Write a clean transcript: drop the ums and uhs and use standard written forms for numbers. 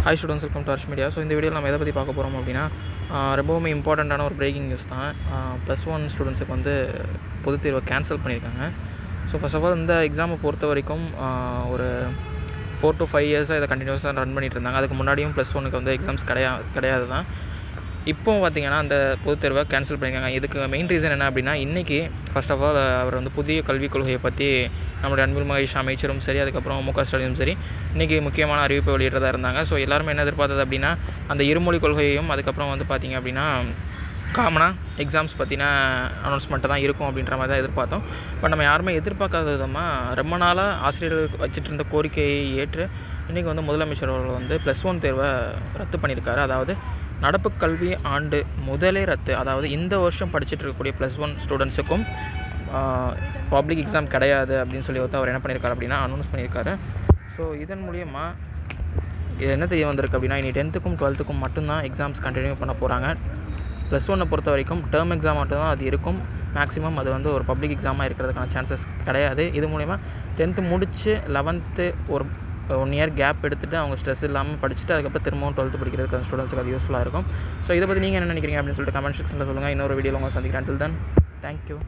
Hi students, welcome to Harsh media. So இந்த வீடியோவில் நம்ம எதை பற்றி பார்க்க போகிறோம் அப்படின்னா, ரொம்பவுமே இம்பார்ட்டண்ட்டான ஒரு பிரேக்கிங் நியூஸ் தான். +1 ஸ்டூடெண்ட்ஸுக்கு வந்து பொதுத் தேர்வை கேன்சல் பண்ணியிருக்காங்க. ஸோ ஃபர்ஸ்ட் ஆஃப் ஆல் இந்த எக்ஸாமை பொறுத்த வரைக்கும் ஒரு 4 to 5 இயர்ஸாக இதை கண்டினியூஸாக ரன் பண்ணிகிட்டு இருந்தாங்க. அதுக்கு முன்னாடியும் +1க்கு வந்து எக்ஸாம்ஸ் கிடையாது தான். இப்போவும் பார்த்திங்கன்னா அந்த பொதுத் தேர்வை கேன்சல் பண்ணியிருக்காங்க. இதுக்கு மெயின் ரீசன் என்ன அப்படின்னா, இன்றைக்கி ஃபர்ஸ்ட் ஆஃப் ஆல் அவர் வந்து புதிய கல்விக் கொள்கையை பற்றி நம்மளுடைய அன்பில் மகேஷ் அமைச்சரும் சரி, அதுக்கப்புறம் மு க ஸ்டாலினும் சரி, இன்றைக்கி முக்கியமான அறிவிப்பை வெளியிட்டதாக இருந்தாங்க. ஸோ எல்லாருமே என்ன எதிர்பார்த்தது அப்படின்னா, அந்த இருமொழி கொள்கையையும் அதுக்கப்புறம் வந்து பார்த்திங்க அப்படின்னா காமனாக எக்ஸாம்ஸ் பற்றின அனௌன்ஸ்மெண்ட்டு தான் இருக்கும் அப்படின்ற மாதிரி தான் எதிர்பார்த்தோம். பட் நம்ம யாருமே எதிர்பார்க்காத விதமாக ரொம்ப நாளாக ஆசிரியர்கள் வச்சுட்டு இருந்த கோரிக்கையை ஏற்று இன்றைக்கி வந்து முதலமைச்சர் அவர்கள் வந்து +1 தேர்வை ரத்து பண்ணியிருக்காரு. அதாவது நடப்பு கல்வி ஆண்டு முதலே ரத்து. அதாவது இந்த வருஷம் படிச்சுட்டு இருக்கக்கூடிய +1 ஸ்டூடெண்ட்ஸுக்கும் பப்ளிக் எக்ஸாம் கிடையாது அப்படின்னு சொல்லி அவர் என்ன பண்ணியிருக்காரு அப்படின்னா அனௌன்ஸ் பண்ணியிருக்காரு. ஸோ இதன் மூலிமா இது என்ன தெரிய வந்திருக்கு அப்படின்னா, இனி 10th-க்கும் 12th-க்கும் மட்டும்தான் எக்ஸாம்ஸ் கண்டினியூ பண்ண போகிறாங்க. +1 பொறுத்த வரைக்கும் டேர்ம் எக்ஸாம் மட்டும்தான் அது இருக்கும். மேக்ஸிமம் அது வந்து ஒரு பப்ளிக் எக்ஸாமாக இருக்கிறதுக்கான சான்சஸ் கிடையாது. இது மூலிமா 10th முடித்து 11th ஒரு 1 இயர் கேப் எடுத்துகிட்டு அவங்க ஸ்ட்ரெஸ் இல்லாமல் படிச்சுட்டு அதுக்கப்புறம் திரும்பவும் 12th படிக்கிறதுக்கு அந்த ஸ்டூடெண்ட்ஸுக்கு அது யூஸ்ஃபுல்லாக இருக்கும். ஸோ இதை பற்றி நீங்கள் என்ன நினைக்கிறீங்க அப்படின்னு சொல்லிட்டு கமெண்ட் செக்ஷனில் சொல்லுங்கள். இன்னொரு வீடியோவில் உங்களை சந்திக்கிறேன். Until then, thank you.